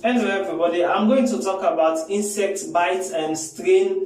Hello everybody, I'm going to talk about insect bites and sting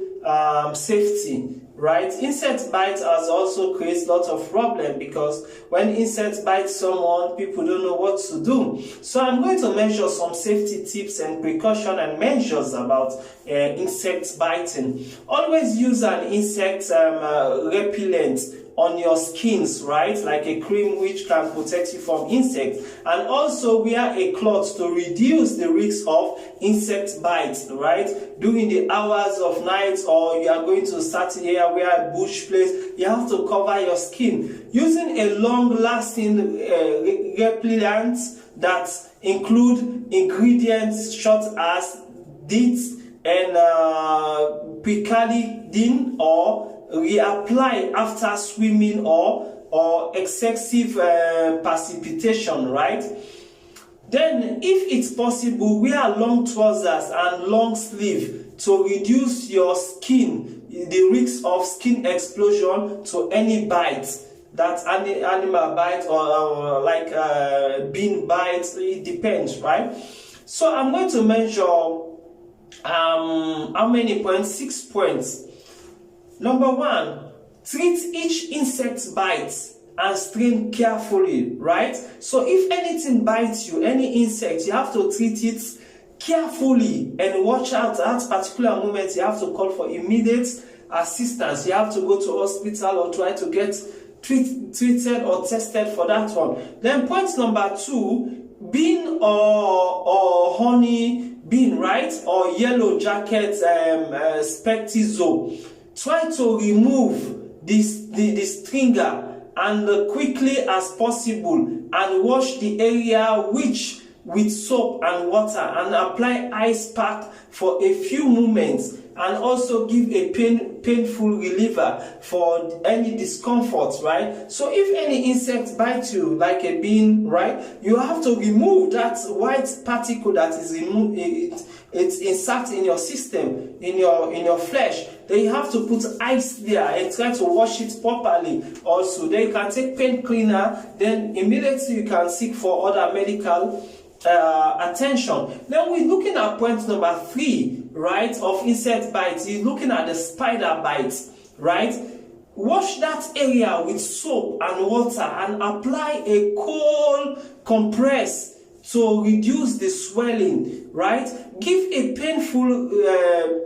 safety, right? Insect bite has also creates lots of problem because when insects bite someone, people don't know what to do. So I'm going to mention some safety tips and precaution and measures about insect biting. Always use an insect repellent on your skins, right? Like a cream which can protect you from insects. And also wear a cloth to reduce the risk of insect bites, right? During the hours of night, or you are going to certain area where a bush place, you have to cover your skin. Using a long-lasting repellent that include ingredients such as DEET and picaridin, or reapply after swimming or excessive precipitation, right? Then, if it's possible, wear long trousers and long sleeve to reduce your skin, the risk of skin explosion to any bite. That any animal bite or like bean bites, it depends, right? So I'm going to measure how many points? 6 points. Number 1, treat each insect bite and sting carefully, right? So if anything bites you, any insect, you have to treat it carefully and watch out. At that particular moment, you have to call for immediate assistance. You have to go to hospital or try to get treated or tested for that one. Then point number 2, bean or honey bean, right? Or yellow jacket spectizo. Try to remove the stringer and quickly as possible, and wash the area with soap and water, and apply ice pack for a few moments, and also give a painful reliever for any discomfort, right? So if any insect bites you, like a bean, right, you have to remove that white particle that is removed. It's insert in your system, in your flesh. Then you have to put ice there and try to wash it properly. Also, then you can take pain cleaner. Then immediately you can seek for other medical attention. Then we're looking at point number 3, right, of insect bites. You're looking at the spider bites, right? Wash that area with soap and water and apply a cold compress to reduce the swelling, right? Give a painful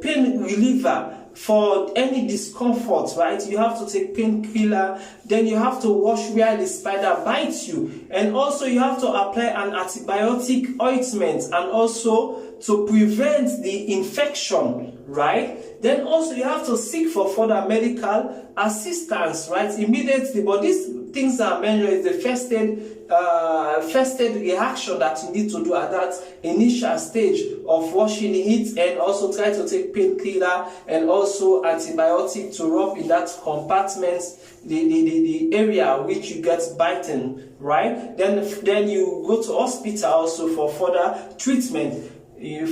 pain reliever for any discomfort, right? You have to take painkiller. Then you have to wash where the spider bites you, and also you have to apply an antibiotic ointment, and also to prevent the infection, right? Then also you have to seek for further medical assistance, right, immediately. But these things that I mentioned is the first aid reaction that you need to do at that initial stage of washing it, and also try to take painkiller and also antibiotic to rub in that compartment, the area which you get bitten, right? Then you go to hospital also for further treatment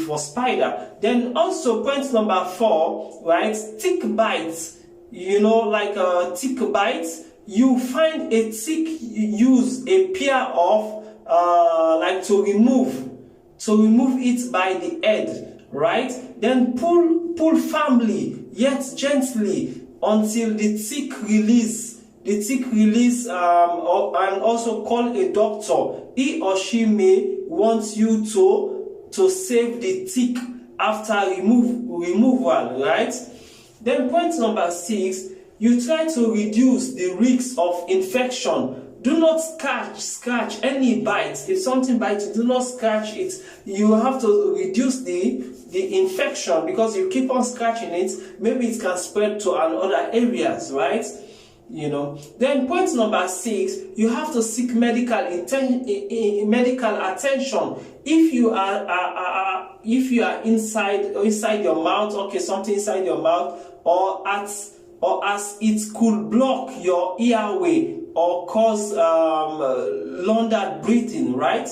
for spider. Then also point number 4, right, tick bites. You know, like a tick bite, you find a tick, use a pair of like to remove it by the head, right? Then pull firmly yet gently until the tick release. And also call a doctor. He or she may want you to save the tick after removal, right? Then point number 6, you try to reduce the risk of infection. Do not scratch any bite. If something bites you, do not scratch it. You have to reduce the infection, because you keep on scratching it, maybe it can spread to other areas, right? You know. Then point number 6, you have to seek medical attention. If you are inside your mouth, okay, something inside your mouth, or as it could block your airway or cause laundered breathing, right?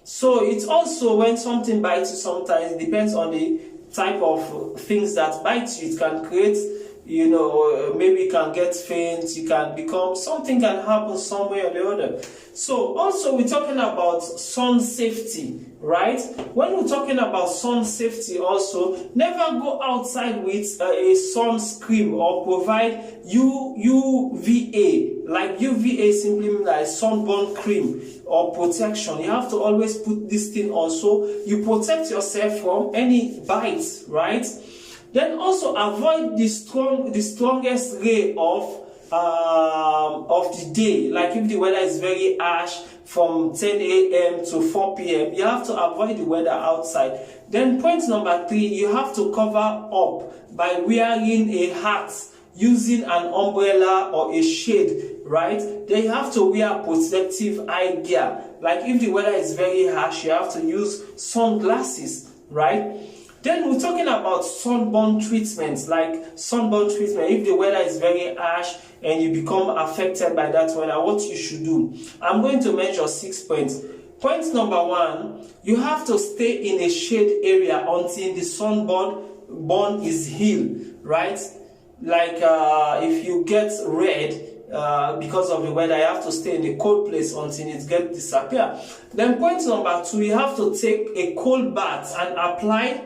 So it's also, when something bites you, sometimes it depends on the type of things that bite you. It can create, you know, maybe you can get faint, you can become, something can happen somewhere or the other. So also we're talking about sun safety, right? When we're talking about sun safety also, never go outside with a sunscreen or provide UVA. Like UVA simply means like sunburn cream or protection. You have to always put this thing on so you protect yourself from any bites, right? Then also avoid the strongest ray of the day. Like if the weather is very harsh from 10 a.m. to 4 p.m., you have to avoid the weather outside. Then point number 3, you have to cover up by wearing a hat, using an umbrella or a shade, right? Then you have to wear protective eye gear. Like if the weather is very harsh, you have to use sunglasses, right? Then we're talking about sunburn treatments, like sunburn treatment. If the weather is very harsh and you become affected by that weather, what you should do? I'm going to mention 6 points. Point number 1, you have to stay in a shade area until the sunburn is healed, right? Like if you get red because of the weather, you have to stay in a cold place until it gets disappear. Then point number 2, you have to take a cold bath and apply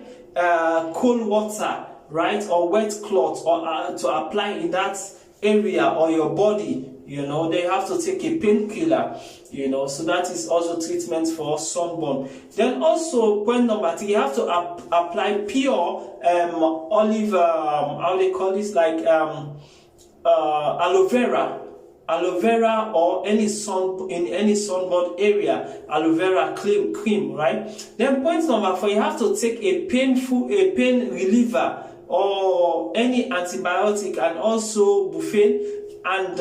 cold water, right, or wet cloth, or to apply in that area or your body. You know, they have to take a painkiller, you know, so that is also treatment for sunburn. Then also point number 3, you have to apply pure olive, how they call this, like aloe vera or any sunburned area, aloe vera cream, right? Then point number 4, you have to take a pain reliever or any antibiotic and also buffet, and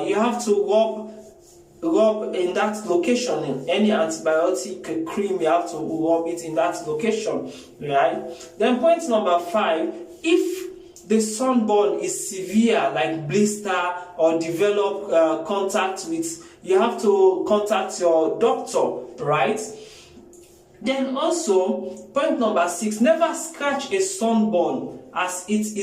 you have to rub in that location. In any antibiotic cream, you have to rub it in that location, right? Then point number 5, if the sunburn is severe, like blister or develop contact with, you have to contact your doctor, right? Then also point number 6, never scratch a sunburn, as it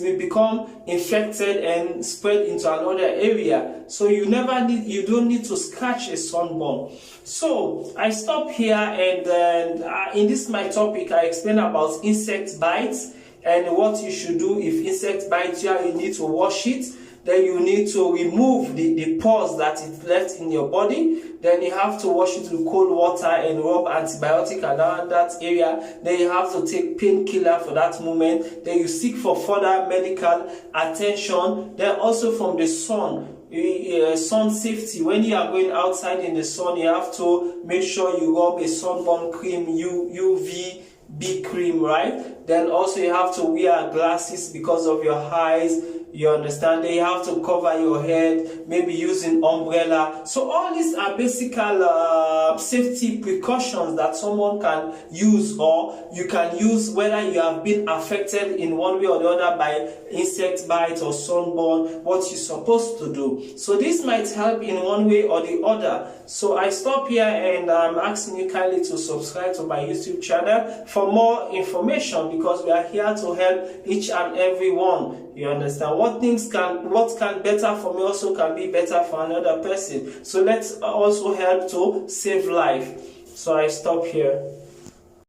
will become infected and spread into another area. So you don't need to scratch a sunburn. So I stop here, and then in this my topic I explain about insect bites and what you should do if insect bites you. You need to wash it. Then you need to remove the pores that is left in your body. Then you have to wash it with cold water and rub antibiotic around that area. Then you have to take painkiller for that moment. Then you seek for further medical attention. Then also from the sun, sun safety. When you are going outside in the sun, you have to make sure you rub a sunburn cream, UVB cream, right? Then also you have to wear glasses because of your eyes. You understand? Then you have to cover your head, maybe using umbrella. So all these are basic safety precautions that someone can use, or you can use whether you have been affected in one way or the other by insect bite or sunburn, what you're supposed to do. So this might help in one way or the other. So I stop here, and I'm asking you kindly to subscribe to my YouTube channel for more information, because we are here to help each and every one. You understand? What can better for me also can be better for another person. So let's also help to save life. So I stop here.